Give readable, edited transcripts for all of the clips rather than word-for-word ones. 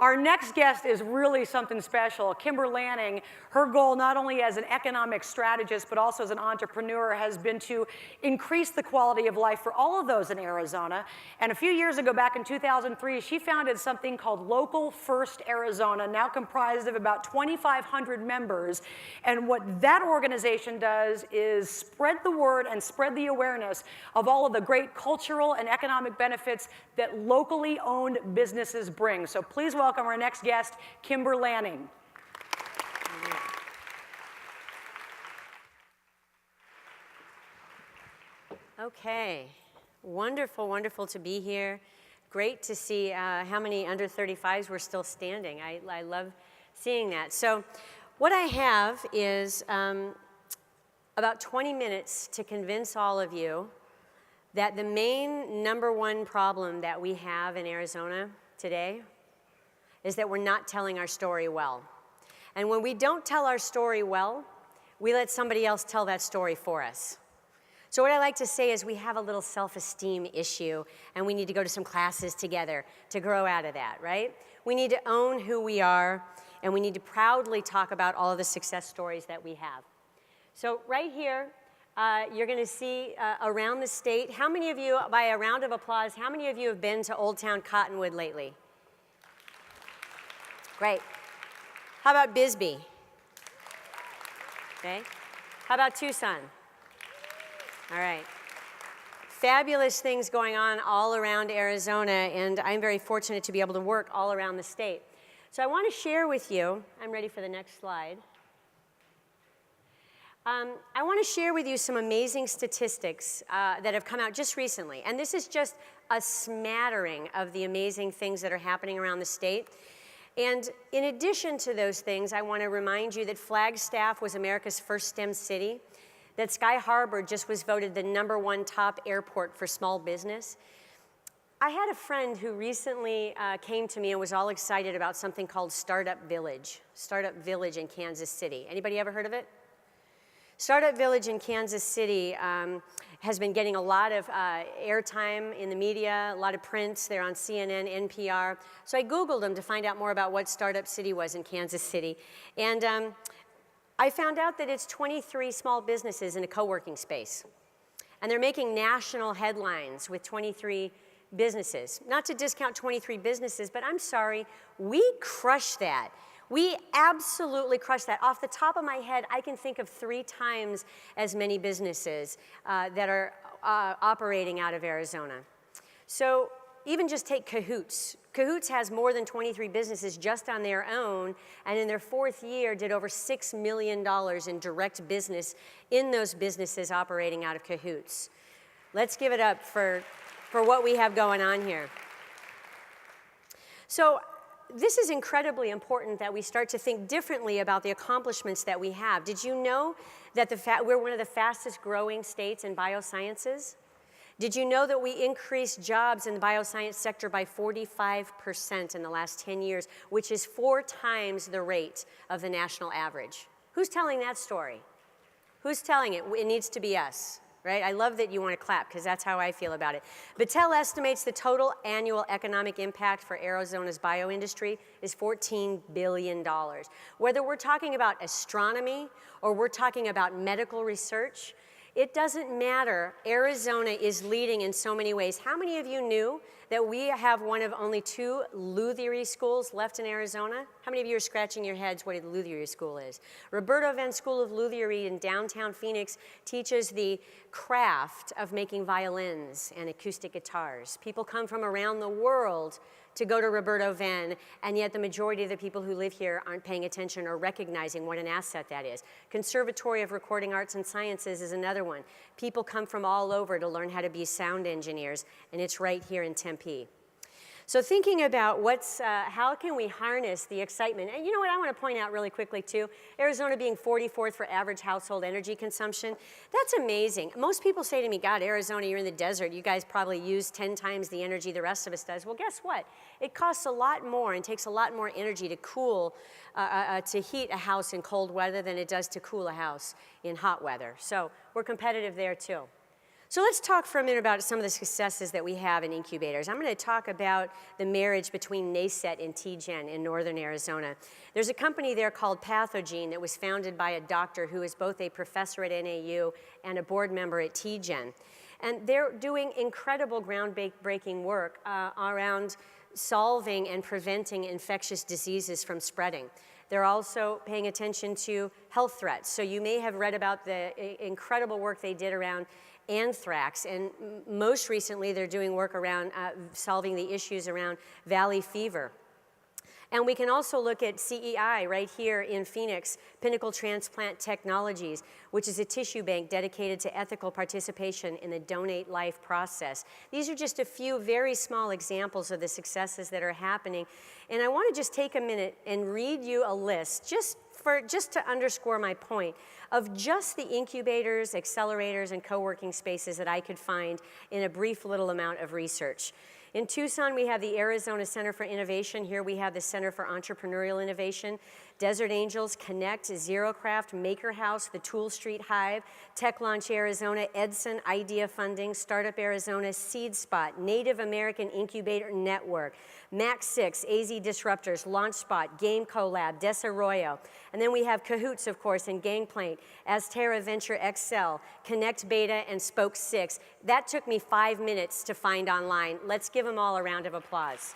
Our next guest is really something special. Kimber Lanning, her goal not only as an economic strategist but also as an entrepreneur has been to increase the quality of life for all of those in Arizona. And a few years ago, back in 2003, she founded something called Local First Arizona, now comprised of about 2,500 members. And what that organization does is spread the word and spread the awareness of all of the great cultural and economic benefits that locally owned businesses bring. So please welcome our next guest, Kimber Lanning. Okay, wonderful, wonderful to be here. Great to see how many under 35s were still standing. I love seeing that. So what I have is about 20 minutes to convince all of you that the main #1 problem that we have in Arizona today is that we're not telling our story well. And when we don't tell our story well, we let somebody else tell that story for us. So what I like to say is we have a little self-esteem issue, and we need to go to some classes together to grow out of that, right? We need to own who we are, and we need to proudly talk about all of the success stories that we have. So right here, you're going to see around the state. How many of you, by a round of applause, how many of you have been to Old Town Cottonwood lately? Great. How about Bisbee? Okay. How about Tucson? All right. Fabulous things going on all around Arizona, and I'm very fortunate to be able to work all around the state. So I want to share with you, I'm ready for the next slide. I want to share with you some amazing statistics that have come out just recently. And this is just a smattering of the amazing things that are happening around the state. And in addition to those things, I want to remind you that Flagstaff was America's first STEM city, that Sky Harbor just was voted the #1 top airport for small business. I had a friend who recently came to me and was all excited about something called Startup Village in Kansas City. Anybody ever heard of it? Startup Village in Kansas City has been getting a lot of airtime in the media, a lot of prints. They're on CNN, NPR. So I Googled them to find out more about what Startup City was in Kansas City. And I found out that it's 23 small businesses in a co-working space. And they're making national headlines with 23 businesses. Not to discount 23 businesses, but I'm sorry, we crushed that. We absolutely crushed that. Off the top of my head, I can think of 3 times as many businesses that are operating out of Arizona. So even just take Cahoots. Cahoots has more than 23 businesses just on their own, and in their 4th year did over $6 million in direct business in those businesses operating out of Cahoots. Let's give it up for what we have going on here. So this is incredibly important that we start to think differently about the accomplishments that we have. Did you know that we're one of the fastest growing states in biosciences? Did you know that we increased jobs in the bioscience sector by 45% in the last 10 years, which is 4 times the rate of the national average? Who's telling that story? Who's telling it? It needs to be us. Right? I love that you want to clap because that's how I feel about it. Battelle estimates the total annual economic impact for Arizona's bioindustry is $14 billion. Whether we're talking about astronomy or we're talking about medical research, it doesn't matter. Arizona is leading in so many ways. How many of you knew that we have one of only 2 Lutherie schools left in Arizona? How many of you are scratching your heads what a Lutherie school is? Roberto Venn School of Lutherie in downtown Phoenix teaches the craft of making violins and acoustic guitars. People come from around the world to go to Roberto Venn, and yet the majority of the people who live here aren't paying attention or recognizing what an asset that is. Conservatory of Recording Arts and Sciences is another one. People come from all over to learn how to be sound engineers, and it's right here in Tempe. So thinking about how can we harness the excitement, and you know what I want to point out really quickly too, Arizona being 44th for average household energy consumption, that's amazing. Most people say to me, God, Arizona, you're in the desert, you guys probably use 10 times the energy the rest of us does. Well, guess what? It costs a lot more and takes a lot more energy to to heat a house in cold weather than it does to cool a house in hot weather. So we're competitive there too. So let's talk for a minute about some of the successes that we have in incubators. I'm going to talk about the marriage between NACET and TGen in northern Arizona. There's a company there called Pathogene that was founded by a doctor who is both a professor at NAU and a board member at TGen. And they're doing incredible groundbreaking work around solving and preventing infectious diseases from spreading. They're also paying attention to health threats. So you may have read about the incredible work they did around anthrax, and most recently they're doing work around solving the issues around valley fever. And we can also look at CEI right here in Phoenix, Pinnacle Transplant Technologies, which is a tissue bank dedicated to ethical participation in the Donate Life process. These are just a few very small examples of the successes that are happening. And I want to just take a minute and read you a list, just to underscore my point, of just the incubators, accelerators, and co-working spaces that I could find in a brief little amount of research. In Tucson, we have the Arizona Center for Innovation. Here we have the Center for Entrepreneurial Innovation. Desert Angels, Connect, ZeroCraft, Maker House, the Tool Street Hive, Tech Launch Arizona, Edson, Idea Funding, Startup Arizona, Seed Spot, Native American Incubator Network, Max 6, AZ Disruptors, LaunchSpot, Game Collab, Desarrollo. And then we have Cahoots, of course, and Gangplank, Aztera Venture XL, Connect Beta, and Spoke 6. That took me 5 minutes to find online. Let's give them all a round of applause.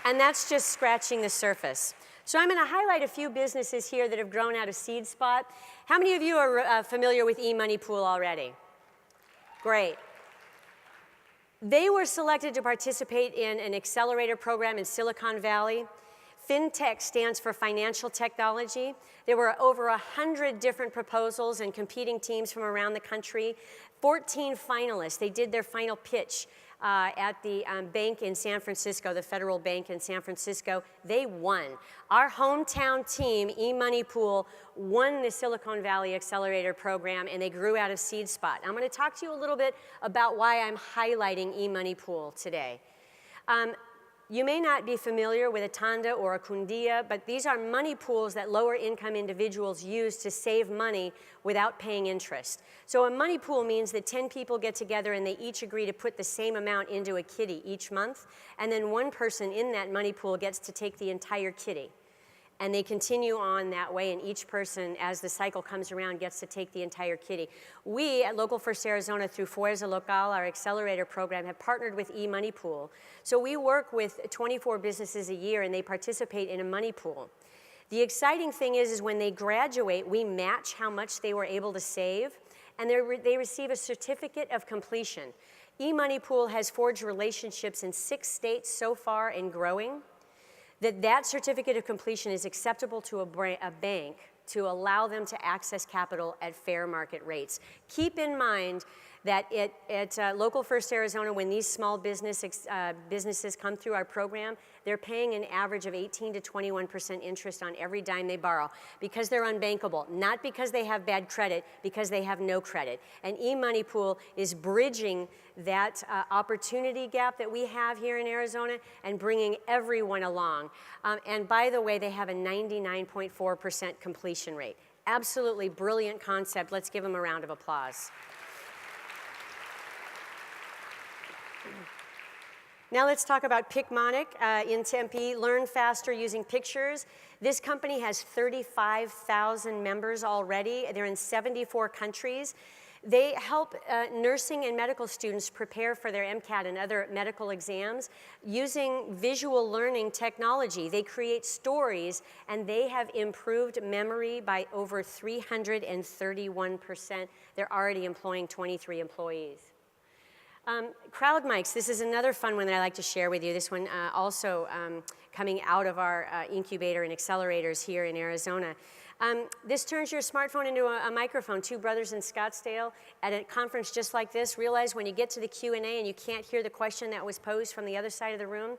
And that's just scratching the surface. So I'm going to highlight a few businesses here that have grown out of Seed Spot. How many of you are familiar with eMoneyPool already? Great. They were selected to participate in an accelerator program in Silicon Valley. FinTech stands for financial technology. There were over 100 different proposals and competing teams from around the country. 14 finalists. They did their final pitch at the bank in San Francisco, the Federal Bank in San Francisco. They won. Our hometown team, eMoneyPool, won the Silicon Valley Accelerator Program, and they grew out of Seed Spot. I'm going to talk to you a little bit about why I'm highlighting eMoneyPool today. You may not be familiar with a Tanda or a Kundia, but these are money pools that lower income individuals use to save money without paying interest. So a money pool means that 10 people get together and they each agree to put the same amount into a kitty each month, and then one person in that money pool gets to take the entire kitty. And they continue on that way, and each person, as the cycle comes around, gets to take the entire kitty. We at Local First Arizona, through Fuerza Local, our accelerator program, have partnered with eMoneyPool. So we work with 24 businesses a year, and they participate in a money pool. The exciting thing is when they graduate, we match how much they were able to save, and they receive a certificate of completion. eMoneyPool has forged relationships in 6 states so far and growing. That certificate of completion is acceptable to a bank to allow them to access capital at fair market rates. Keep in mind that at Local First Arizona, when these small businesses come through our program, they're paying an average of 18 to 21% interest on every dime they borrow because they're unbankable, not because they have bad credit, because they have no credit. And eMoneyPool is bridging that opportunity gap that we have here in Arizona and bringing everyone along. And by the way, they have a 99.4% completion rate. Absolutely brilliant concept. Let's give them a round of applause. Now let's talk about Picmonic in Tempe. Learn faster using pictures. This company has 35,000 members already. They're in 74 countries. They help nursing and medical students prepare for their MCAT and other medical exams using visual learning technology. They create stories, and they have improved memory by over 331%. They're already employing 23 employees. Crowd mics, this is another fun one that I like to share with you. This one also coming out of our incubator and accelerators here in Arizona. This turns your smartphone into a microphone. 2 brothers in Scottsdale at a conference just like this realize when you get to the Q&A and you can't hear the question that was posed from the other side of the room,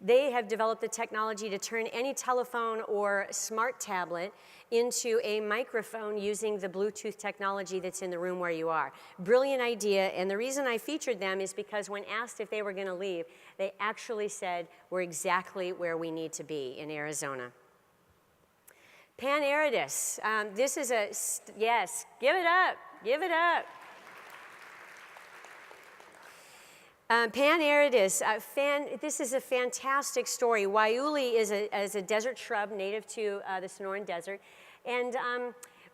they have developed the technology to turn any telephone or smart tablet into a microphone using the Bluetooth technology that's in the room where you are. Brilliant idea, and the reason I featured them is because when asked if they were going to leave, they actually said, we're exactly where we need to be in Arizona. Pan-Aridus. This is yes, give it up, give it up. Pan-Aridus, this is a fantastic story. Waiuli is a desert shrub native to the Sonoran Desert. And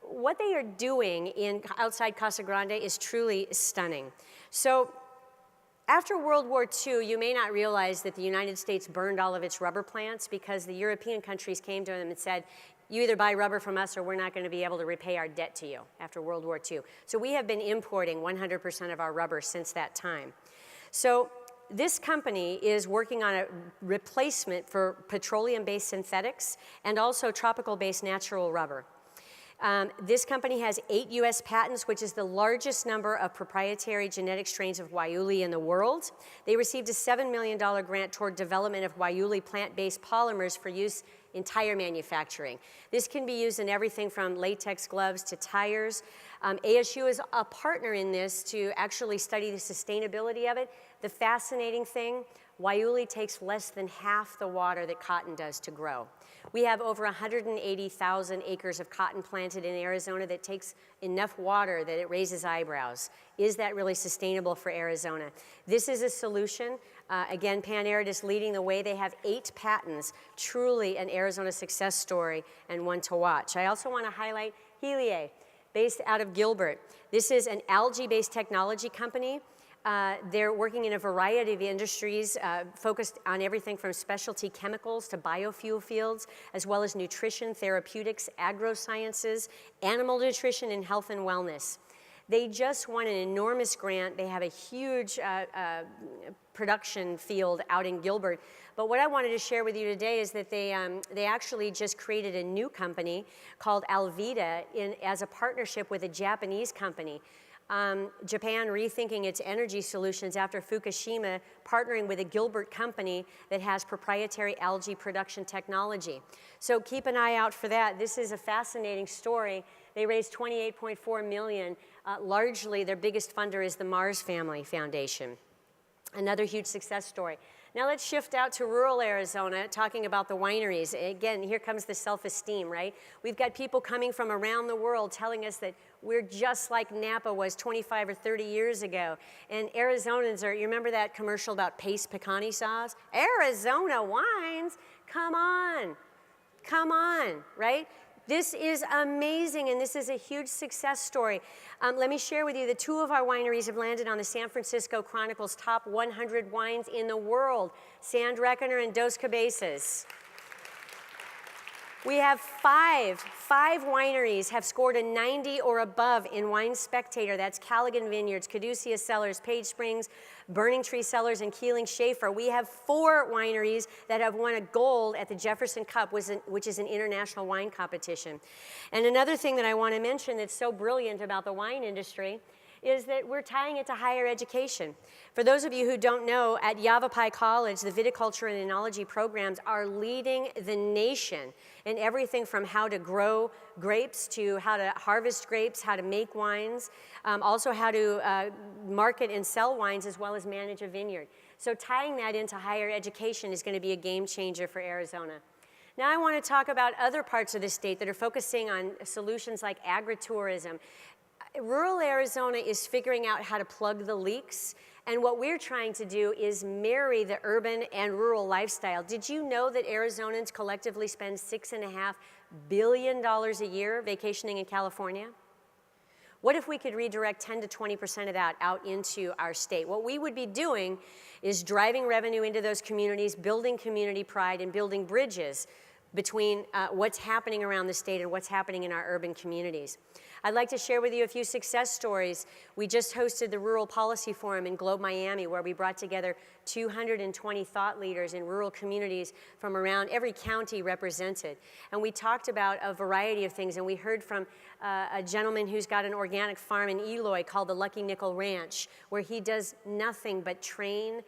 what they are doing outside Casa Grande is truly stunning. So after World War II, you may not realize that the United States burned all of its rubber plants because the European countries came to them and said, you either buy rubber from us or we're not going to be able to repay our debt to you after World War II. So we have been importing 100% of our rubber since that time. So this company is working on a replacement for petroleum-based synthetics and also tropical-based natural rubber. This company has 8 U.S. patents, which is the largest number of proprietary genetic strains of Waiuli in the world. They received a $7 million grant toward development of Waiuli plant-based polymers for use in tire manufacturing. This can be used in everything from latex gloves to tires. ASU is a partner in this to actually study the sustainability of it. The fascinating thing, Waiuli takes less than half the water that cotton does to grow. We have over 180,000 acres of cotton planted in Arizona that takes enough water that it raises eyebrows. Is that really sustainable for Arizona? This is a solution. Again, Pan-Aridus leading the way. They have 8 patents, truly an Arizona success story and one to watch. I also want to highlight Heliae, based out of Gilbert. This is an algae-based technology company. They're working in a variety of industries focused on everything from specialty chemicals to biofuel fields, as well as nutrition, therapeutics, agrosciences, animal nutrition, and health and wellness. They just won an enormous grant. They have a huge production field out in Gilbert. But what I wanted to share with you today is that they actually just created a new company called Alvita as a partnership with a Japanese company. Japan rethinking its energy solutions after Fukushima, partnering with a Gilbert company that has proprietary algae production technology. So keep an eye out for that. This is a fascinating story. They raised $28.4 million. Largely, their biggest funder is the Mars Family Foundation. Another huge success story. Now let's shift out to rural Arizona, talking about the wineries. Again, here comes the self-esteem, right? We've got people coming from around the world telling us that we're just like Napa was 25 or 30 years ago. And Arizonans you remember that commercial about Pace pecani sauce? Arizona wines, come on, right? This is amazing, and this is a huge success story. Let me share with you that 2 of our wineries have landed on the San Francisco Chronicle's top 100 wines in the world, Sand Reckoner and Dos Cabezas. We have five wineries have scored a 90 or above in Wine Spectator. That's Callaghan Vineyards, Caduceus Cellars, Page Springs, Burning Tree Cellars, and Keeling Schaefer. We have 4 wineries that have won a gold at the Jefferson Cup, which is an international wine competition. And another thing that I want to mention that's so brilliant about the wine industry is that we're tying it to higher education. For those of you who don't know, at Yavapai College, the viticulture and enology programs are leading the nation in everything from how to grow grapes to how to harvest grapes, how to make wines, also how to market and sell wines, as well as manage a vineyard. So tying that into higher education is going to be a game changer for Arizona. Now I want to talk about other parts of the state that are focusing on solutions like agritourism. Rural Arizona is figuring out how to plug the leaks, and what we're trying to do is marry the urban and rural lifestyle. Did you know that Arizonans collectively spend $6.5 billion a year vacationing in California? What if we could redirect 10 to 20% of that out into our state? What we would be doing is driving revenue into those communities, building community pride, and building bridges between what's happening around the state and what's happening in our urban communities. I'd like to share with you a few success stories. We just hosted the Rural Policy Forum in Globe, Miami, where we brought together 220 thought leaders in rural communities from around every county represented. And we talked about a variety of things, and we heard from a gentleman who's got an organic farm in Eloy called the Lucky Nickel Ranch, where he does nothing but train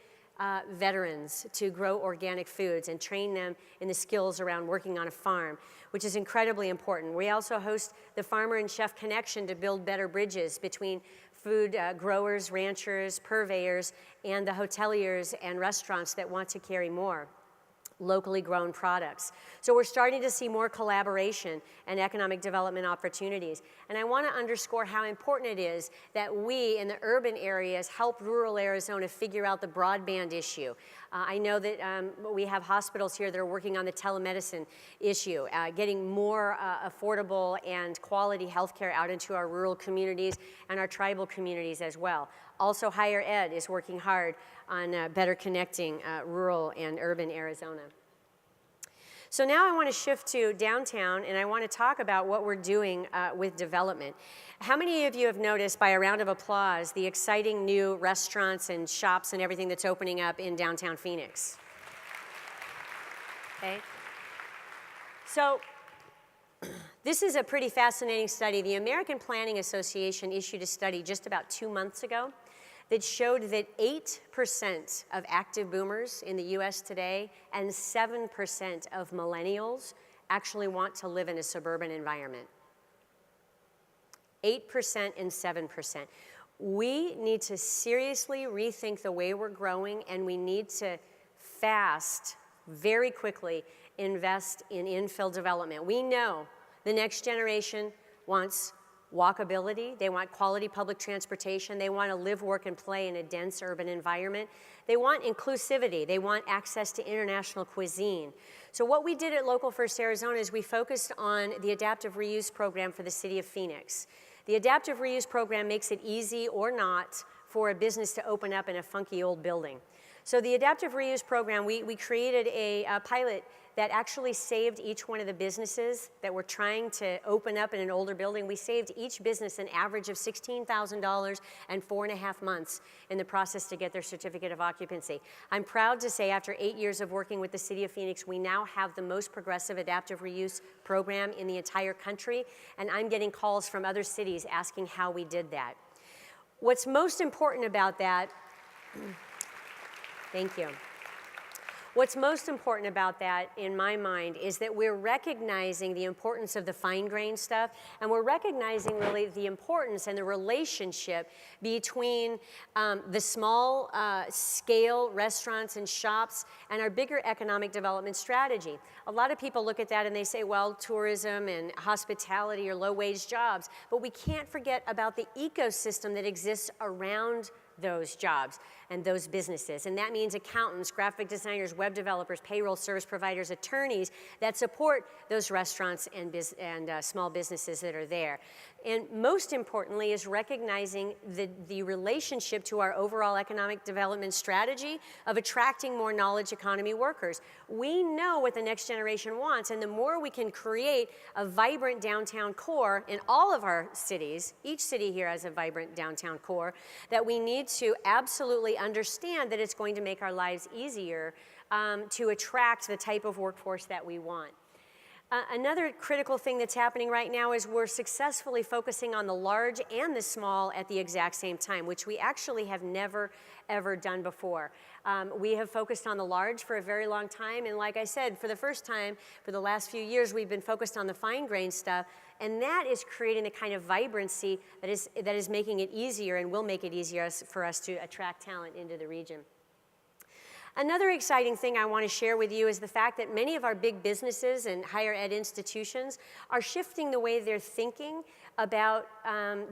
veterans to grow organic foods and train them in the skills around working on a farm, which is incredibly important. We also host the Farmer and Chef Connection to build better bridges between food growers, ranchers, purveyors, and the hoteliers and restaurants that want to carry more. locally grown products. So we're starting to see more collaboration and economic development opportunities. And I want to underscore how important it is that we in the urban areas help rural Arizona figure out the broadband issue. I know that we have hospitals here that are working on the telemedicine issue, getting more affordable and quality healthcare out into our rural communities and our tribal communities as well. Also, higher ed is working hard on better connecting rural and urban Arizona. So now I want to shift to downtown, and I want to talk about what we're doing with development. How many of you have noticed, by a round of applause, the exciting new restaurants and shops and everything that's opening up in downtown Phoenix? Okay. So this is a pretty fascinating study. The American Planning Association issued a study just about 2 months ago that showed that 8% of active boomers in the US today and 7% of millennials actually want to live in a suburban environment. 8% and 7%. We need to seriously rethink the way we're growing, and we need to fast, very quickly, invest in infill development. We know the next generation wants walkability, they want quality public transportation, they want to live, work, and play in a dense urban environment. They want inclusivity, they want access to international cuisine. So what we did at Local First Arizona is we focused on the adaptive reuse program for the city of Phoenix. The adaptive reuse program makes it easy or not for a business to open up in a funky old building. So the adaptive reuse program, we created a pilot that actually saved each one of the businesses that were trying to open up in an older building. We saved each business an average of $16,000 and 4.5 months in the process to get their certificate of occupancy. I'm proud to say after 8 years of working with the city of Phoenix, we now have the most progressive adaptive reuse program in the entire country, and I'm getting calls from other cities asking how we did that. What's most important about that, thank you. What's most important about that, in my mind, is that we're recognizing the importance of the fine-grained stuff, and we're recognizing really the importance and the relationship between the small scale restaurants and shops and our bigger economic development strategy. A lot of people look at that and they say, well, tourism and hospitality are low-wage jobs, but we can't forget about the ecosystem that exists around those jobs and those businesses. And that means accountants, graphic designers, web developers, payroll service providers, attorneys that support those restaurants and small businesses that are there. And most importantly is recognizing the relationship to our overall economic development strategy of attracting more knowledge economy workers. We know what the next generation wants, and the more we can create a vibrant downtown core in all of our cities, each city here has a vibrant downtown core, that we need to absolutely understand that it's going to make our lives easier to attract the type of workforce that we want. Another critical thing that's happening right now is we're successfully focusing on the large and the small at the exact same time, which we actually have never, ever done before. We have focused on the large for a very long time, and like I said, for the first time, for the last few years, we've been focused on the fine-grained stuff, and that is creating the kind of vibrancy that is making it easier and will make it easier for us to attract talent into the region. Another exciting thing I want to share with you is the fact that many of our big businesses and higher ed institutions are shifting the way they're thinking about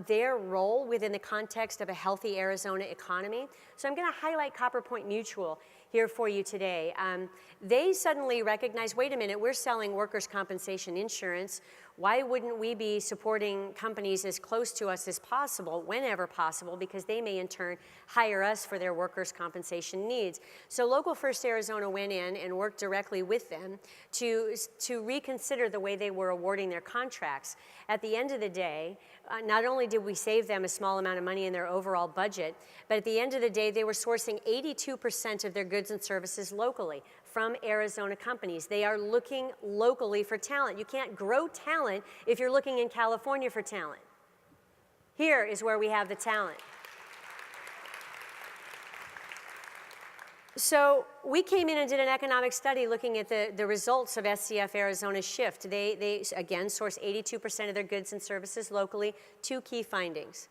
their role within the context of a healthy Arizona economy. So I'm going to highlight Copper Point Mutual here for you today. They suddenly recognize, wait a minute, we're selling workers' compensation insurance. Why wouldn't we be supporting companies as close to us as possible, whenever possible, because they may in turn hire us for their workers' compensation needs. So Local First Arizona went in and worked directly with them to reconsider the way they were awarding their contracts. At the end of the day, not only did we save them a small amount of money in their overall budget, but at the end of the day, they were sourcing 82% of their goods and services locally from Arizona companies. They are looking locally for talent. You can't grow talent if you're looking in California for talent. Here is where we have the talent. So we came in and did an economic study looking at the results of SCF Arizona's shift. They again source 82% of their goods and services locally. Two key findings.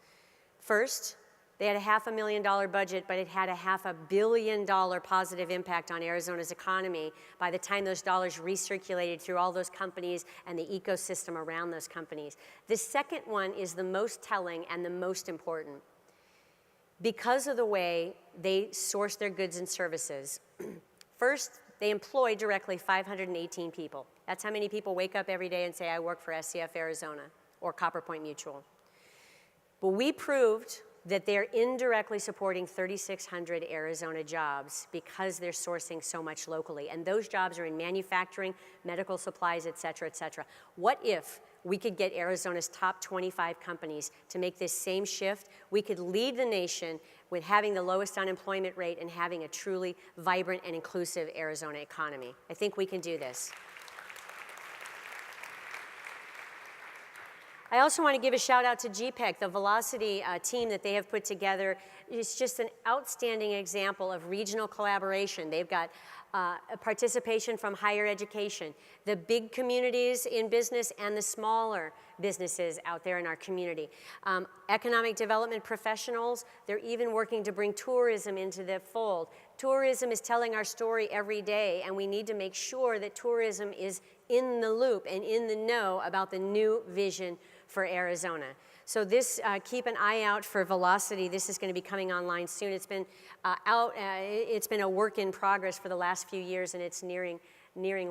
First, They had a $500,000 budget, but it had a $500 million positive impact on Arizona's economy by the time those dollars recirculated through all those companies and the ecosystem around those companies. The second one is the most telling and the most important. Because of the way they source their goods and services, first, they employ directly 518 people. That's how many people wake up every day and say, I work for SCF Arizona or Copper Point Mutual. But we proved that they're indirectly supporting 3,600 Arizona jobs because they're sourcing so much locally. And those jobs are in manufacturing, medical supplies, et cetera, et cetera. What if we could get Arizona's top 25 companies to make this same shift? We could lead the nation with having the lowest unemployment rate and having a truly vibrant and inclusive Arizona economy. I think we can do this. I also want to give a shout out to GPEC, the Velocity team that they have put together. It's just an outstanding example of regional collaboration. They've got a participation from higher education, the big communities in business and the smaller businesses out there in our community. Economic development professionals, they're even working to bring tourism into the fold. Tourism is telling our story every day, and we need to make sure that tourism is in the loop and in the know about the new vision for Arizona. So this, keep an eye out for Velocity. This is going to be coming online soon. It's been it's been a work in progress for the last few years, and it's nearing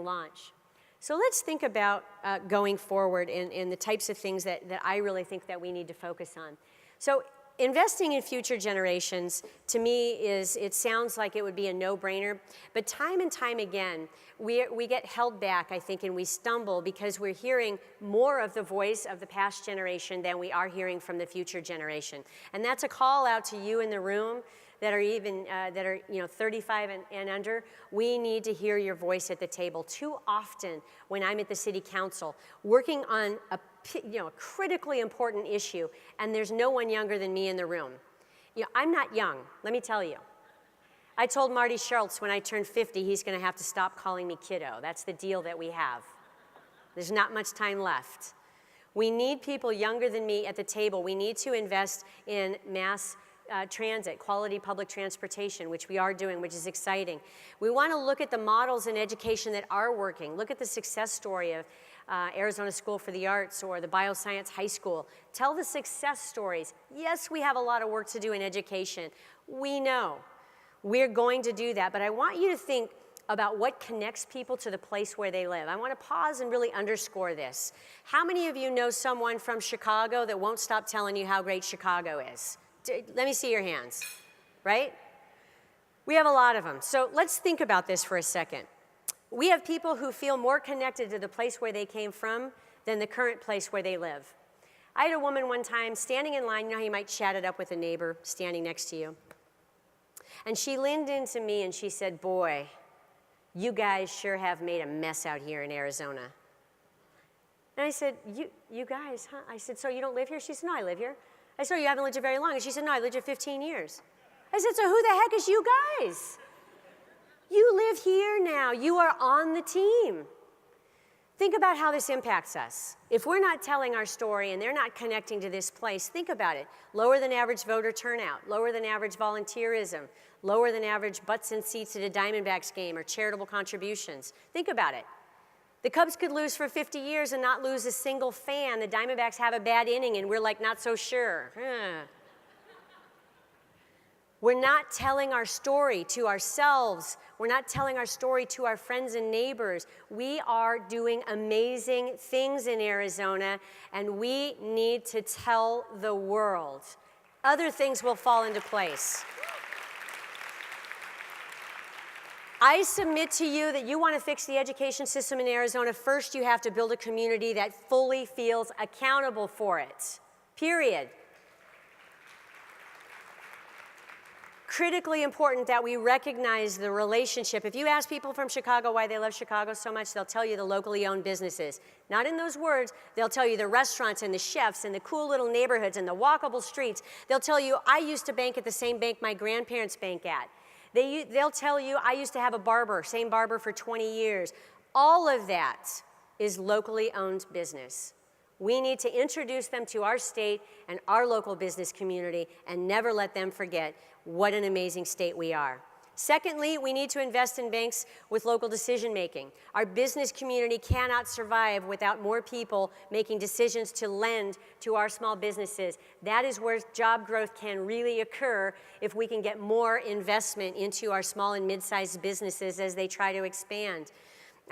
launch. So let's think about going forward and the types of things that I really think that we need to focus on. So investing in future generations, to me, it sounds like it would be a no-brainer, but time and time again, we get held back, I think, and we stumble because we're hearing more of the voice of the past generation than we are hearing from the future generation. And that's a call out to you in the room that are even 35 and under. We need to hear your voice at the table. Too often, when I'm at the city council working on a critically important issue, and there's no one younger than me in the room. I'm not young, let me tell you. I told Marty Schultz when I turned 50, he's going to have to stop calling me kiddo. That's the deal that we have. There's not much time left. We need people younger than me at the table. We need to invest in mass transit, quality public transportation, which we are doing, which is exciting. We want to look at the models in education that are working. Look at the success story of Arizona School for the Arts or the Bioscience High School. Tell the success stories. Yes, we have a lot of work to do in education. We know. We're going to do that, but I want you to think about what connects people to the place where they live. I want to pause and really underscore this. How many of you know someone from Chicago that won't stop telling you how great Chicago is? Let me see your hands, right? We have a lot of them. So let's think about this for a second. We have people who feel more connected to the place where they came from than the current place where they live. I had a woman one time standing in line. You know how you might chat it up with a neighbor standing next to you? And she leaned into me and she said, boy, you guys sure have made a mess out here in Arizona. And I said, you guys, huh? I said, so you don't live here? She said, no, I live here. I said, oh, you haven't lived here very long. And she said, no, I lived here 15 years. I said, so who the heck is you guys? You live here now. You are on the team. Think about how this impacts us. If we're not telling our story and they're not connecting to this place, think about it. Lower than average voter turnout, lower than average volunteerism, lower than average butts in seats at a Diamondbacks game or charitable contributions. Think about it. The Cubs could lose for 50 years and not lose a single fan. The Diamondbacks have a bad inning and we're like, not so sure. We're not telling our story to ourselves. We're not telling our story to our friends and neighbors. We are doing amazing things in Arizona, and we need to tell the world. Other things will fall into place. I submit to you that you want to fix the education system in Arizona. First, you have to build a community that fully feels accountable for it. Period. Critically important that we recognize the relationship. If you ask people from Chicago why they love Chicago so much, they'll tell you the locally owned businesses. Not in those words, they'll tell you the restaurants and the chefs and the cool little neighborhoods and the walkable streets. They'll tell you, I used to bank at the same bank my grandparents bank at. They'll tell you, I used to have a barber, same barber for 20 years. All of that is locally owned business. We need to introduce them to our state and our local business community and never let them forget what an amazing state we are. Secondly, we need to invest in banks with local decision making. Our business community cannot survive without more people making decisions to lend to our small businesses. That is where job growth can really occur if we can get more investment into our small and mid-sized businesses as they try to expand.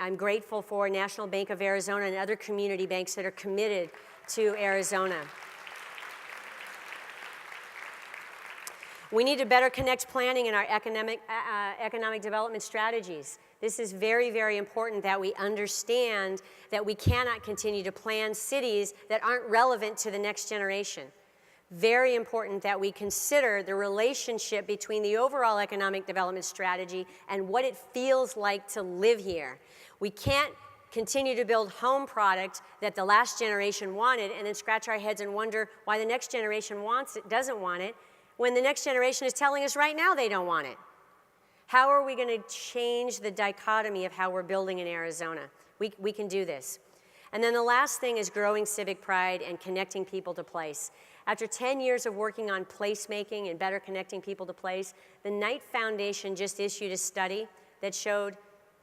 I'm grateful for National Bank of Arizona and other community banks that are committed to Arizona. We need to better connect planning in our economic development strategies. This is very, very important that we understand that we cannot continue to plan cities that aren't relevant to the next generation. Very important that we consider the relationship between the overall economic development strategy and what it feels like to live here. We can't continue to build home product that the last generation wanted and then scratch our heads and wonder why the next generation doesn't want it, when the next generation is telling us right now they don't want it. How are we going to change the dichotomy of how we're building in Arizona? We can do this. And then the last thing is growing civic pride and connecting people to place. After 10 years of working on placemaking and better connecting people to place, the Knight Foundation just issued a study that showed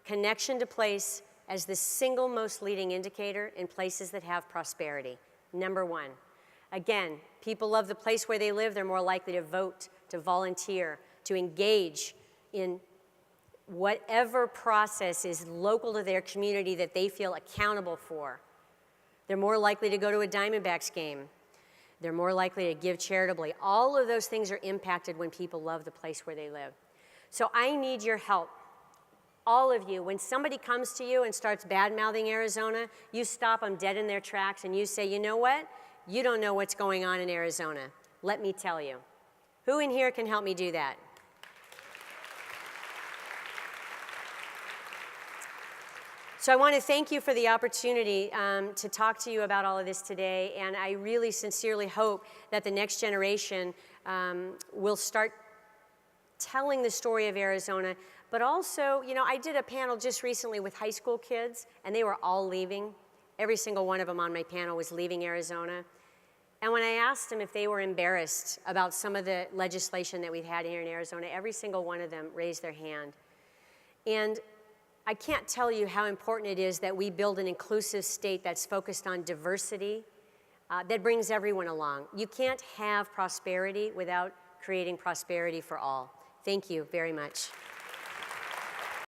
connection to place as the single most leading indicator in places that have prosperity. Number one. Again, people love the place where they live. They're more likely to vote, to volunteer, to engage in whatever process is local to their community that they feel accountable for. They're more likely to go to a Diamondbacks game. They're more likely to give charitably. All of those things are impacted when people love the place where they live. So I need your help. All of you, when somebody comes to you and starts bad-mouthing Arizona, you stop them dead in their tracks and you say, you know what? You don't know what's going on in Arizona. Let me tell you. Who in here can help me do that? So I want to thank you for the opportunity to talk to you about all of this today, and I really sincerely hope that the next generation will start telling the story of Arizona. But also, you know, I did a panel just recently with high school kids, and they were all leaving. Every single one of them on my panel was leaving Arizona. And when I asked them if they were embarrassed about some of the legislation that we've had here in Arizona, every single one of them raised their hand. And I can't tell you how important it is that we build an inclusive state that's focused on diversity, that brings everyone along. You can't have prosperity without creating prosperity for all. Thank you very much.